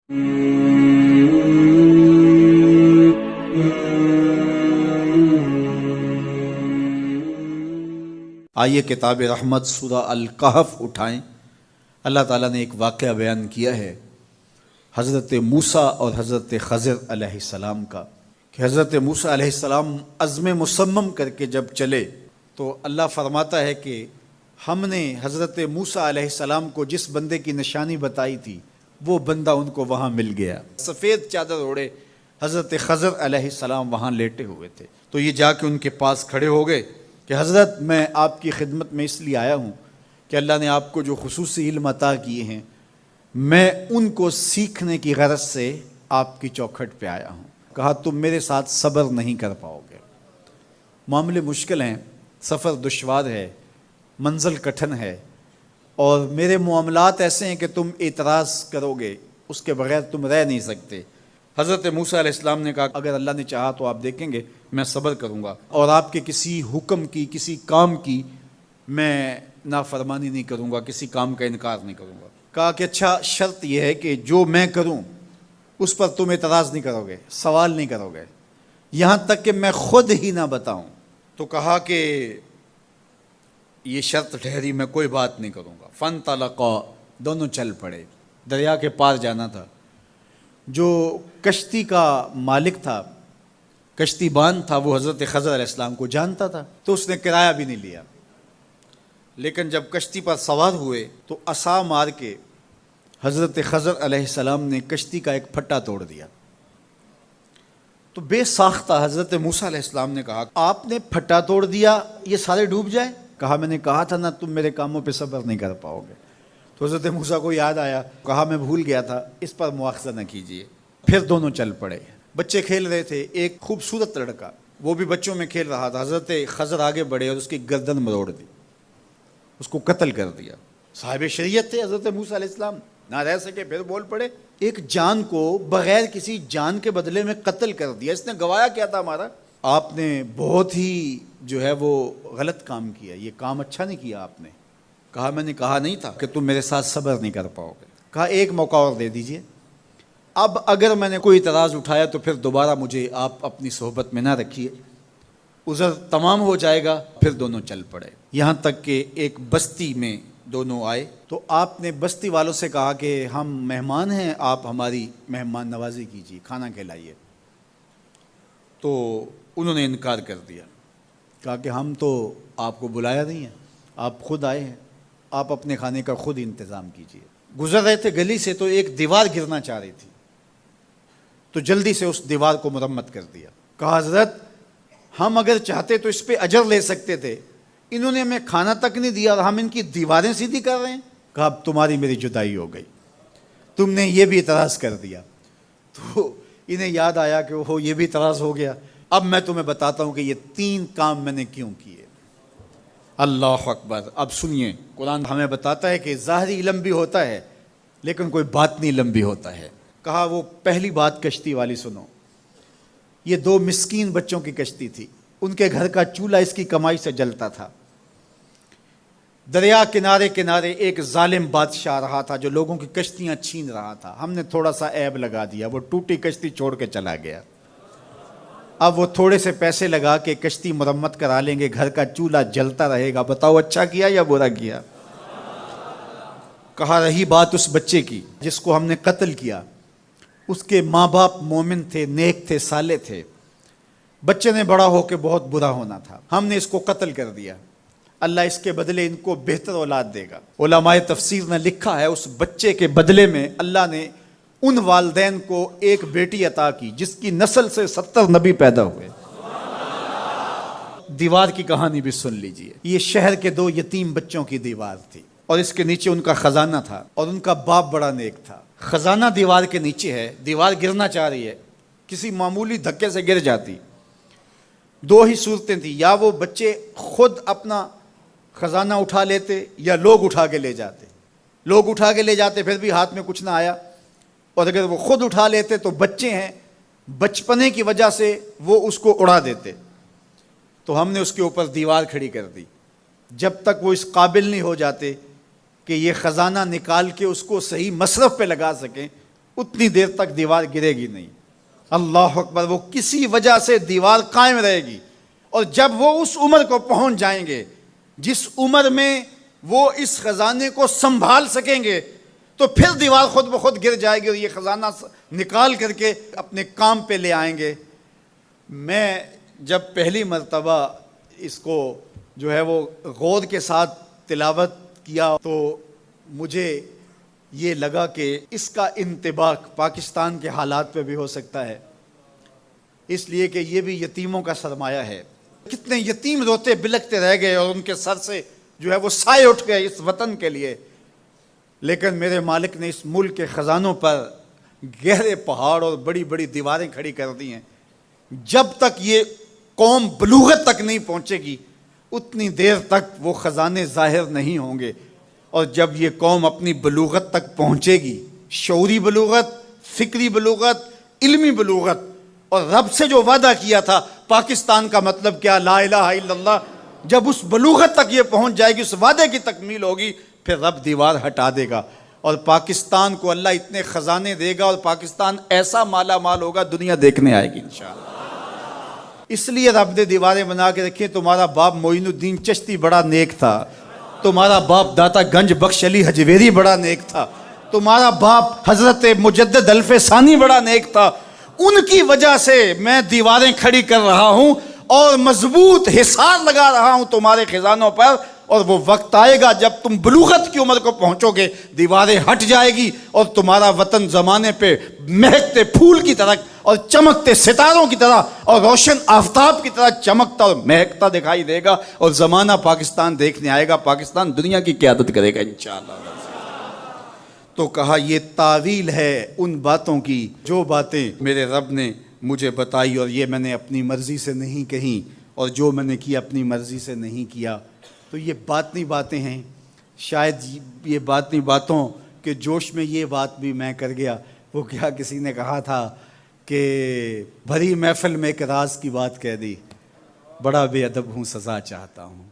آئیے کتاب رحمت سورہ الکہف اٹھائیں۔ اللہ تعالیٰ نے ایک واقعہ بیان کیا ہے حضرت موسیٰ اور حضرت خضر علیہ السلام کا، کہ حضرت موسیٰ علیہ السلام عزم مصمم کر کے جب چلے تو اللہ فرماتا ہے کہ ہم نے حضرت موسیٰ علیہ السلام کو جس بندے کی نشانی بتائی تھی وہ بندہ ان کو وہاں مل گیا۔ سفید چادر اوڑھے حضرت خضر علیہ السلام وہاں لیٹے ہوئے تھے، تو یہ جا کے ان کے پاس کھڑے ہو گئے کہ حضرت میں آپ کی خدمت میں اس لیے آیا ہوں کہ اللہ نے آپ کو جو خصوصی علم عطا کیے ہیں میں ان کو سیکھنے کی غرض سے آپ کی چوکھٹ پہ آیا ہوں۔ کہا تم میرے ساتھ صبر نہیں کر پاؤ گے، معاملے مشکل ہیں، سفر دشوار ہے، منزل کٹھن ہے، اور میرے معاملات ایسے ہیں کہ تم اعتراض کرو گے اس کے بغیر تم رہ نہیں سکتے۔ حضرت موسیٰ علیہ السلام نے کہا اگر اللہ نے چاہا تو آپ دیکھیں گے میں صبر کروں گا اور آپ کے کسی حکم کی کسی کام کی میں نافرمانی نہیں کروں گا، کسی کام کا انکار نہیں کروں گا۔ کہا کہ اچھا شرط یہ ہے کہ جو میں کروں اس پر تم اعتراض نہیں کرو گے، سوال نہیں کرو گے، یہاں تک کہ میں خود ہی نہ بتاؤں۔ تو کہا کہ یہ شرط ٹھہری، میں کوئی بات نہیں کروں گا۔ فانطلقا، دونوں چل پڑے، دریا کے پار جانا تھا۔ جو کشتی کا مالک تھا، کشتی بان تھا، وہ حضرت خضر علیہ السلام کو جانتا تھا تو اس نے کرایہ بھی نہیں لیا، لیکن جب کشتی پر سوار ہوئے تو عصا مار کے حضرت خضر علیہ السلام نے کشتی کا ایک پھٹا توڑ دیا۔ تو بے ساختہ حضرت موسیٰ علیہ السلام نے کہا آپ نے پھٹا توڑ دیا، یہ سارے ڈوب جائے؟ کہا میں نے کہا تھا نا تم میرے کاموں پہ صبر نہیں کر پاؤ گے۔ تو حضرت موسیٰ کو یاد آیا، کہا میں بھول گیا تھا، اس پر مواخذہ نہ کیجیے۔ پھر دونوں چل پڑے، بچے کھیل رہے تھے، ایک خوبصورت لڑکا وہ بھی بچوں میں کھیل رہا تھا۔ حضرت خضر آگے بڑھے اور اس کی گردن مروڑ دی، اس کو قتل کر دیا۔ صاحب شریعت تھے حضرت موسیٰ علیہ السلام، نہ رہ سکے، پھر بول پڑے ایک جان کو بغیر کسی جان کے بدلے میں قتل کر دیا، اس نے گوایا کیا تھا ہمارا؟ آپ نے بہت ہی جو ہے وہ غلط کام کیا، یہ کام اچھا نہیں کیا آپ نے۔ کہا میں نے کہا نہیں تھا کہ تم میرے ساتھ صبر نہیں کر پاؤ گے۔ کہا ایک موقع اور دے دیجئے، اب اگر میں نے کوئی اعتراض اٹھایا تو پھر دوبارہ مجھے آپ اپنی صحبت میں نہ رکھیے، عذر تمام ہو جائے گا۔ پھر دونوں چل پڑے، یہاں تک کہ ایک بستی میں دونوں آئے تو آپ نے بستی والوں سے کہا کہ ہم مہمان ہیں، آپ ہماری مہمان نوازی کیجیے، کھانا کھلائیے۔ تو انہوں نے انکار کر دیا، کہا کہ ہم تو آپ کو بلایا نہیں ہے، آپ خود آئے ہیں، آپ اپنے کھانے کا خود انتظام کیجیے۔ گزر رہے تھے گلی سے تو ایک دیوار گرنا چاہ رہی تھی، تو جلدی سے اس دیوار کو مرمت کر دیا۔ کہا حضرت ہم اگر چاہتے تو اس پہ اجر لے سکتے تھے، انہوں نے ہمیں کھانا تک نہیں دیا اور ہم ان کی دیواریں سیدھی کر رہے ہیں۔ کہا اب تمہاری میری جدائی ہو گئی، تم نے یہ بھی اعتراض کر دیا۔ تو انہیں یاد آیا کہ وہ یہ بھی اعتراض ہو گیا۔ اب میں تمہیں بتاتا ہوں کہ یہ 3 کام میں نے کیوں کیے۔ اللہ اکبر۔ اب سنیے، قرآن ہمیں بتاتا ہے کہ ظاہری علم بھی ہوتا ہے لیکن کوئی باطنی علم بھی ہوتا ہے۔ کہا وہ پہلی بات کشتی والی سنو، یہ 2 مسکین بچوں کی کشتی تھی، ان کے گھر کا چولہا اس کی کمائی سے جلتا تھا۔ دریا کنارے کنارے ایک ظالم بادشاہ رہا تھا جو لوگوں کی کشتیاں چھین رہا تھا، ہم نے تھوڑا سا عیب لگا دیا، وہ ٹوٹی کشتی چھوڑ کے چلا گیا۔ اب وہ تھوڑے سے پیسے لگا کے کشتی مرمت کرا لیں گے، گھر کا چولہا جلتا رہے گا، بتاؤ اچھا کیا یا برا کیا؟ کہا رہی بات اس بچے کی جس کو ہم نے قتل کیا، اس کے ماں باپ مومن تھے، نیک تھے، صالح تھے، بچے نے بڑا ہو کے بہت برا ہونا تھا، ہم نے اس کو قتل کر دیا، اللہ اس کے بدلے ان کو بہتر اولاد دے گا۔ علماء تفسیر نے لکھا ہے اس بچے کے بدلے میں اللہ نے ان والدین کو ایک بیٹی عطا کی جس کی نسل سے 70 نبی پیدا ہوئے۔ دیوار کی کہانی بھی سن لیجئے، یہ شہر کے 2 یتیم بچوں کی دیوار تھی اور اس کے نیچے ان کا خزانہ تھا اور ان کا باپ بڑا نیک تھا۔ خزانہ دیوار کے نیچے ہے، دیوار گرنا چاہ رہی ہے، کسی معمولی دھکے سے گر جاتی۔ 2 ہی صورتیں تھیں، یا وہ بچے خود اپنا خزانہ اٹھا لیتے یا لوگ اٹھا کے لے جاتے۔ لوگ اٹھا کے لے جاتے پھر بھی ہاتھ میں کچھ نہ آیا، اور اگر وہ خود اٹھا لیتے تو بچے ہیں، بچپنے کی وجہ سے وہ اس کو اڑا دیتے۔ تو ہم نے اس کے اوپر دیوار کھڑی کر دی، جب تک وہ اس قابل نہیں ہو جاتے کہ یہ خزانہ نکال کے اس کو صحیح مصرف پہ لگا سکیں، اتنی دیر تک دیوار گرے گی نہیں۔ اللہ اکبر، وہ کسی وجہ سے دیوار قائم رہے گی، اور جب وہ اس عمر کو پہنچ جائیں گے جس عمر میں وہ اس خزانے کو سنبھال سکیں گے، تو پھر دیوار خود بخود گر جائے گی اور یہ خزانہ نکال کر کے اپنے کام پہ لے آئیں گے۔ میں جب پہلی مرتبہ اس کو جو ہے وہ غور کے ساتھ تلاوت کیا تو مجھے یہ لگا کہ اس کا انطباق پاکستان کے حالات پہ بھی ہو سکتا ہے، اس لیے کہ یہ بھی یتیموں کا سرمایہ ہے۔ کتنے یتیم روتے بلکتے رہ گئے اور ان کے سر سے جو ہے وہ سائے اٹھ گئے اس وطن کے لیے، لیکن میرے مالک نے اس ملک کے خزانوں پر گہرے پہاڑ اور بڑی بڑی دیواریں کھڑی کر دی ہیں۔ جب تک یہ قوم بلوغت تک نہیں پہنچے گی اتنی دیر تک وہ خزانے ظاہر نہیں ہوں گے، اور جب یہ قوم اپنی بلوغت تک پہنچے گی، شعوری بلوغت، فکری بلوغت، علمی بلوغت، اور رب سے جو وعدہ کیا تھا پاکستان کا مطلب کیا، لا الہ الا اللہ، جب اس بلوغت تک یہ پہنچ جائے گی، اس وعدے کی تکمیل ہوگی، پھر رب دیوار ہٹا دے گا اور پاکستان کو اللہ اتنے خزانے دے گا اور پاکستان ایسا مالا مال ہوگا دنیا دیکھنے آئے گی انشاءاللہ۔ اس لیے رب نے دیواریں بنا کے رکھی۔ تمہارا باپ معین الدین چشتی بڑا نیک تھا، تمہارا باپ داتا گنج بخش علی حجویری بڑا نیک تھا، تمہارا باپ حضرت مجدد الف ثانی بڑا نیک تھا، ان کی وجہ سے میں دیواریں کھڑی کر رہا ہوں اور مضبوط حصار لگا رہا ہوں تمہارے خزانوں پر، اور وہ وقت آئے گا جب تم بلوغت کی عمر کو پہنچو گے، دیواریں ہٹ جائے گی اور تمہارا وطن زمانے پہ مہکتے پھول کی طرح اور چمکتے ستاروں کی طرح اور روشن آفتاب کی طرح چمکتا اور مہکتا دکھائی دے گا، اور زمانہ پاکستان دیکھنے آئے گا، پاکستان دنیا کی قیادت کرے گا انشاءاللہ۔ تو کہا یہ تعویل ہے ان باتوں کی جو باتیں میرے رب نے مجھے بتائی، اور یہ میں نے اپنی مرضی سے نہیں کہیں، اور جو میں نے کیا اپنی مرضی سے نہیں کیا۔ تو یہ باطنی باتیں ہیں، شاید یہ باطنی باتوں کے جوش میں یہ بات بھی میں کر گیا۔ وہ کیا کسی نے کہا تھا کہ بھری محفل میں ایک راز کی بات کہہ دی، بڑا بے ادب ہوں سزا چاہتا ہوں۔